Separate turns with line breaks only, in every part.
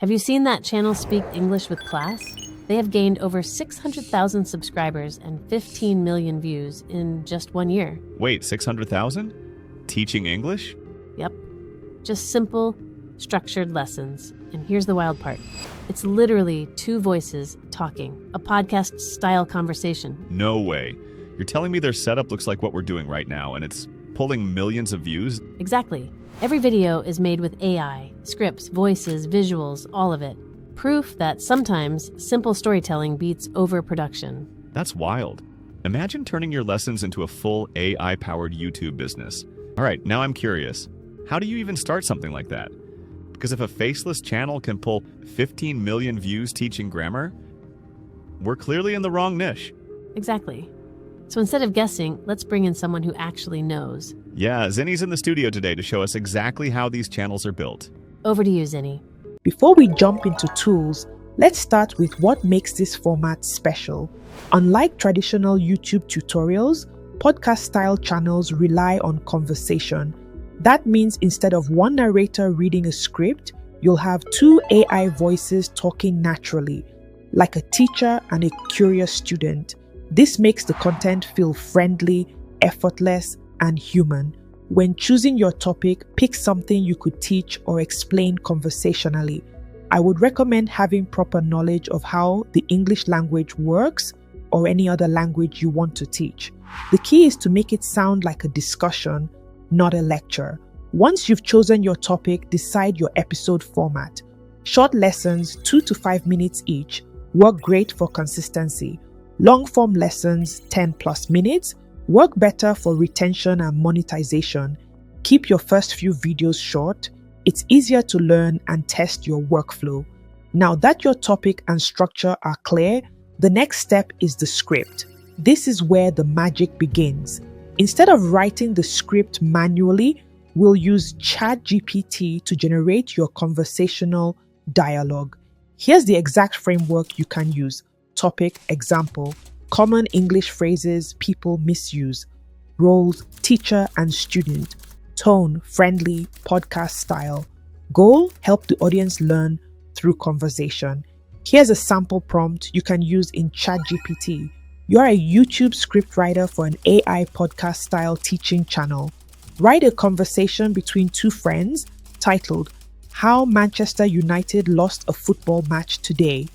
Have you seen that channel Speak English with Class? They have gained over 600,000 subscribers and 15 million views in just 1 year.
Wait, 600,000? Teaching English?
Yep. Just simple, structured lessons. And here's the wild part. It's literally two voices talking, a podcast-style conversation.
No way. You're telling me their setup looks like what we're doing right now, and it's pulling millions of views?
Exactly. Every video is made with AI, scripts, voices, visuals, all of it. Proof that sometimes simple storytelling beats overproduction.
That's wild. Imagine turning your lessons into a full AI-powered YouTube business. All right, now I'm curious. How do you even start something like that? Because if a faceless channel can pull 15 million views teaching grammar, we're clearly in the wrong niche.
Exactly. So instead of guessing, let's bring in someone who actually knows.
Yeah, Zinny's in the studio today to show us exactly how these channels are built.
Over to you, Zinny.
Before we jump into tools, let's start with what makes this format special. Unlike traditional YouTube tutorials, podcast-style channels rely on conversation. That means instead of one narrator reading a script, you'll have two AI voices talking naturally, like a teacher and a curious student. This makes the content feel friendly, effortless, and human. When choosing your topic, pick something you could teach or explain conversationally. I would recommend having proper knowledge of how the English language works or any other language you want to teach. The key is to make it sound like a discussion, not a lecture. Once you've chosen your topic, decide your episode format. Short lessons, 2 to 5 minutes each, work great for consistency. Long-form lessons, 10 plus minutes, work better for retention and monetization. Keep your first few videos short. It's easier to learn and test your workflow. Now that your topic and structure are clear, the next step is the script. This is where the magic begins. Instead of writing the script manually, we'll use ChatGPT to generate your conversational dialogue. Here's the exact framework you can use. Topic, example, common English phrases people misuse. Roles, teacher and student. Tone, friendly, podcast style. Goal, help the audience learn through conversation. Here's a sample prompt you can use in ChatGPT. You're a YouTube scriptwriter for an AI podcast style teaching channel. Write a conversation between two friends titled, How Manchester United Lost a Football Match Today.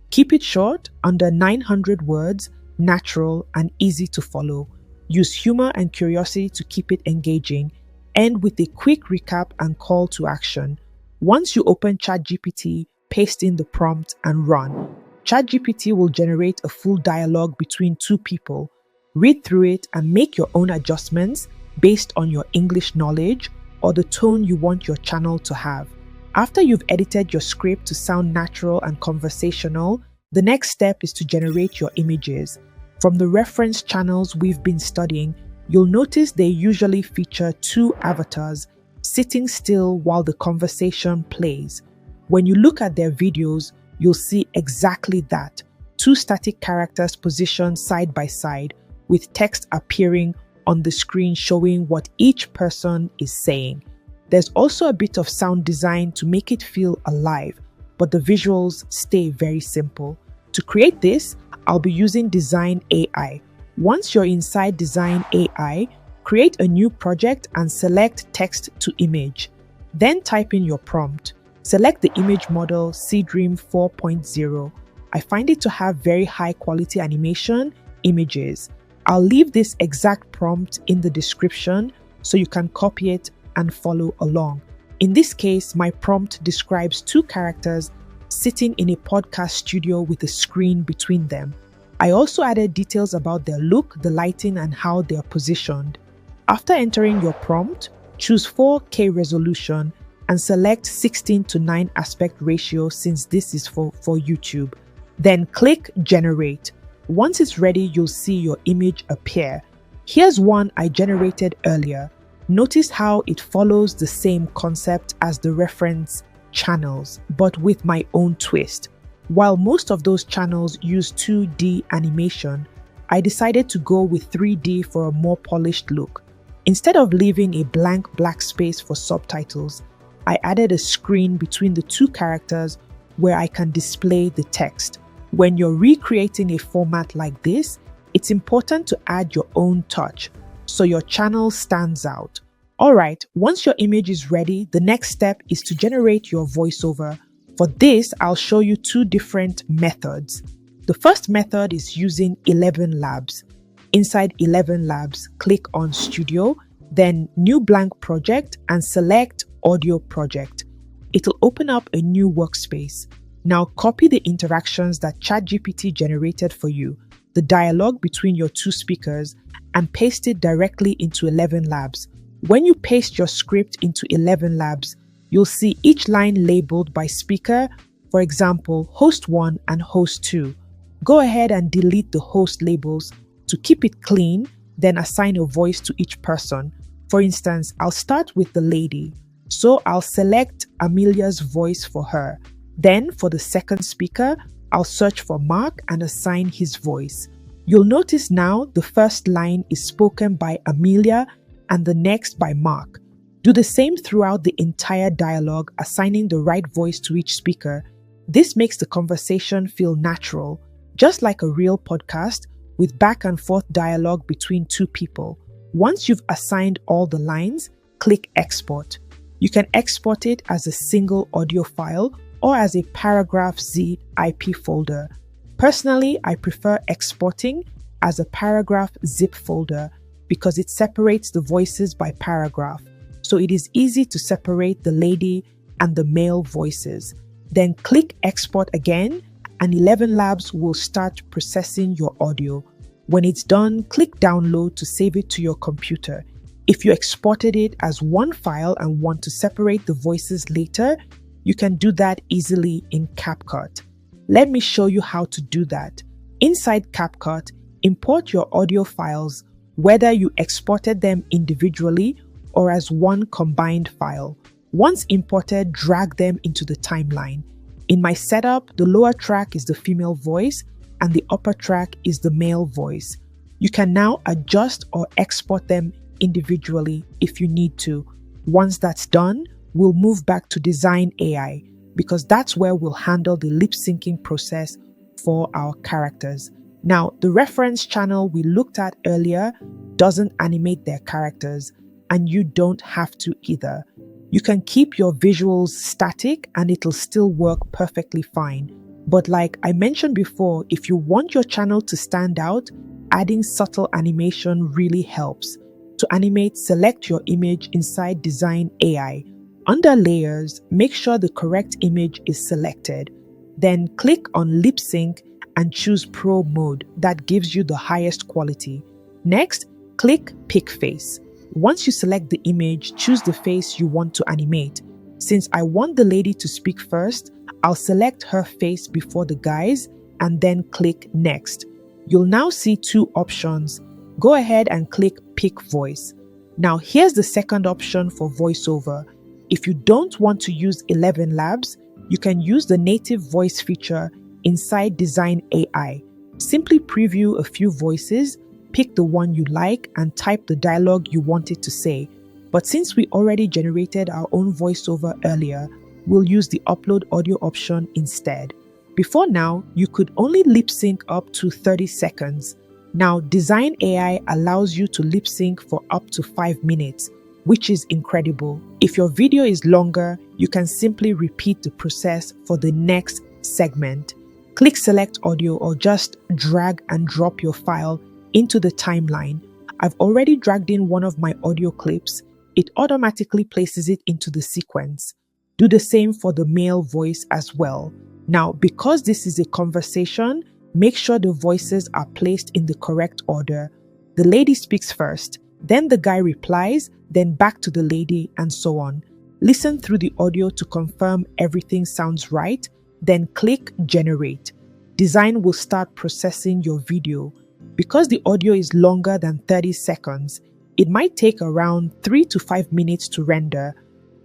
Keep it short, under 900 words, natural and easy to follow. Use humor and curiosity to keep it engaging. End with a quick recap and call to action. Once you open ChatGPT, paste in the prompt and run. ChatGPT will generate a full dialogue between two people. Read through it and make your own adjustments based on your English knowledge or the tone you want your channel to have. After you've edited your script to sound natural and conversational, the next step is to generate your images. From the reference channels we've been studying, you'll notice they usually feature two avatars sitting still while the conversation plays. When you look at their videos, you'll see exactly that. Two static characters positioned side by side with text appearing on the screen showing what each person is saying. There's also a bit of sound design to make it feel alive, but the visuals stay very simple. To create this, I'll be using Design AI. Once you're inside Design AI, create a new project and select Text to Image. Then type in your prompt. Select the image model Seedream 4.0. I find it to have very high quality animation images. I'll leave this exact prompt in the description so you can copy it and follow along. In this case, my prompt describes two characters sitting in a podcast studio with a screen between them. I also added details about their look, the lighting, and how they are positioned. After entering your prompt, choose 4K resolution and select 16:9 aspect ratio since this is for YouTube. Then click Generate. Once it's ready, you'll see your image appear. Here's one I generated earlier. Notice how it follows the same concept as the reference channels, but with my own twist. While most of those channels use 2D animation, I decided to go with 3D for a more polished look. Instead of leaving a blank black space for subtitles, I added a screen between the two characters where I can display the text. When you're recreating a format like this, it's important to add your own touch so your channel stands out. Alright, once your image is ready, the next step is to generate your voiceover. For this, I'll show you two different methods. The first method is using 11 Labs. Inside 11 Labs, click on Studio, then New Blank Project and select Audio Project. It'll open up a new workspace. Now copy the interactions that ChatGPT generated for you, the dialogue between your two speakers, and paste it directly into 11 Labs. When you paste your script into 11 Labs, you'll see each line labeled by speaker, for example, host 1 and host 2. Go ahead and delete the host labels to keep it clean, then assign a voice to each person. For instance, I'll start with the lady, so I'll select Amelia's voice for her. Then for the second speaker, I'll search for Mark and assign his voice. You'll notice now the first line is spoken by Amelia and the next by Mark. Do the same throughout the entire dialogue, assigning the right voice to each speaker. This makes the conversation feel natural, just like a real podcast with back and forth dialogue between two people. Once you've assigned all the lines, click Export. You can export it as a single audio file or as a paragraph zip folder. Personally, I prefer exporting as a paragraph zip folder because it separates the voices by paragraph, so it is easy to separate the lady and the male voices. Then click Export again, and 11 Labs will start processing your audio. When it's done, click Download to save it to your computer. If you exported it as one file and want to separate the voices later, you can do that easily in CapCut. Let me show you how to do that. Inside CapCut, import your audio files, whether you exported them individually or as one combined file. Once imported, drag them into the timeline. In my setup, the lower track is the female voice and the upper track is the male voice. You can now adjust or export them individually if you need to. Once that's done, we'll move back to Design AI because that's where we'll handle the lip syncing process for our characters. Now, the reference channel we looked at earlier doesn't animate their characters, and you don't have to either. You can keep your visuals static and it'll still work perfectly fine. But like I mentioned before, if you want your channel to stand out, adding subtle animation really helps. To animate, select your image inside Design AI. Under Layers, make sure the correct image is selected. Then click on Lip Sync and choose Pro mode. That gives you the highest quality. Next, click Pick Face. Once you select the image, choose the face you want to animate. Since I want the lady to speak first, I'll select her face before the guy's and then click Next. You'll now see two options. Go ahead and click Pick Voice. Now here's the second option for voiceover. If you don't want to use 11 Labs, you can use the native voice feature inside Design AI. Simply preview a few voices, pick the one you like, and type the dialogue you want it to say. But since we already generated our own voiceover earlier, we'll use the upload audio option instead. Before now, you could only lip sync up to 30 seconds. Now, Design AI allows you to lip sync for up to 5 minutes, which is incredible. If your video is longer, you can simply repeat the process for the next segment. Click Select Audio or just drag and drop your file into the timeline. I've already dragged in one of my audio clips. It automatically places it into the sequence. Do the same for the male voice as well. Now, because this is a conversation, make sure the voices are placed in the correct order. The lady speaks first, then the guy replies, then back to the lady, and so on. Listen through the audio to confirm everything sounds right, then click Generate. Design will start processing your video. Because the audio is longer than 30 seconds, it might take around 3 to 5 minutes to render.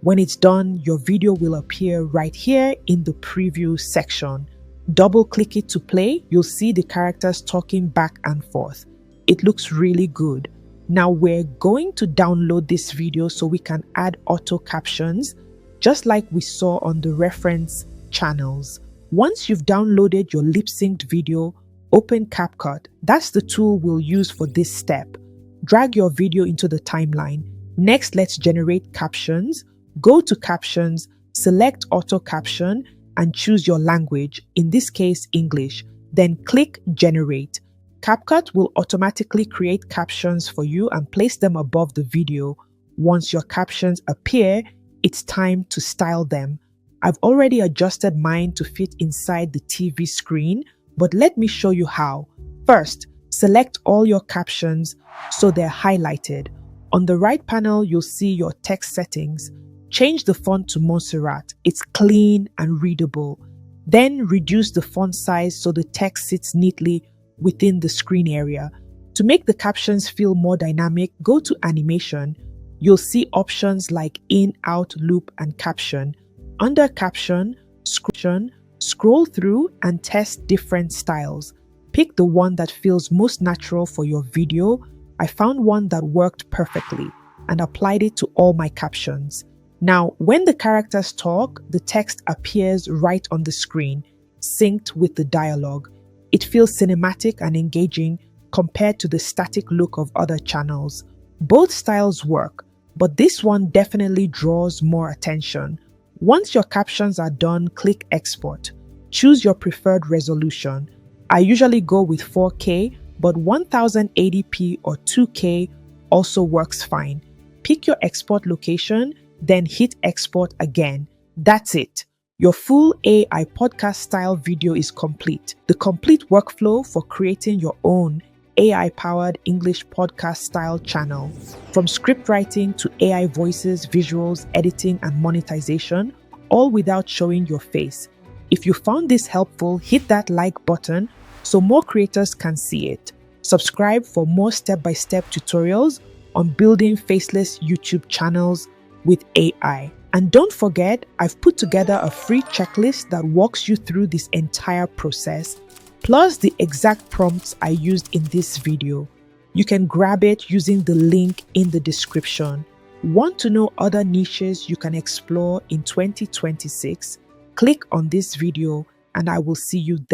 When it's done, your video will appear right here in the preview section. Double-click it to play, you'll see the characters talking back and forth. It looks really good. Now we're going to download this video so we can add auto captions, just like we saw on the reference channels. Once you've downloaded your lip-synced video, open CapCut. That's the tool we'll use for this step. Drag your video into the timeline. Next, let's generate captions. Go to Captions, select Auto Caption, and choose your language, in this case, English. Then click Generate. CapCut will automatically create captions for you and place them above the video. Once your captions appear, it's time to style them. I've already adjusted mine to fit inside the TV screen, but let me show you how. First, select all your captions so they're highlighted. On the right panel, you'll see your text settings. Change the font to Montserrat. It's clean and readable. Then reduce the font size so the text sits neatly within the screen area. To make the captions feel more dynamic, go to Animation. You'll see options like In, Out, Loop, and Caption. Under Caption, scroll through and test different styles. Pick the one that feels most natural for your video. I found one that worked perfectly and applied it to all my captions. Now, when the characters talk, the text appears right on the screen, synced with the dialogue. It feels cinematic and engaging compared to the static look of other channels. Both styles work, but this one definitely draws more attention. Once your captions are done, click Export. Choose your preferred resolution. I usually go with 4K, but 1080p or 2K also works fine. Pick your export location, then hit Export again. That's it. Your full AI podcast style video is complete. The complete workflow for creating your own AI-powered English podcast style channel. From script writing to AI voices, visuals, editing, and monetization, all without showing your face. If you found this helpful, hit that like button so more creators can see it. Subscribe for more step-by-step tutorials on building faceless YouTube channels with AI. And don't forget, I've put together a free checklist that walks you through this entire process, plus the exact prompts I used in this video. You can grab it using the link in the description. Want to know other niches you can explore in 2026? Click on this video and I will see you there.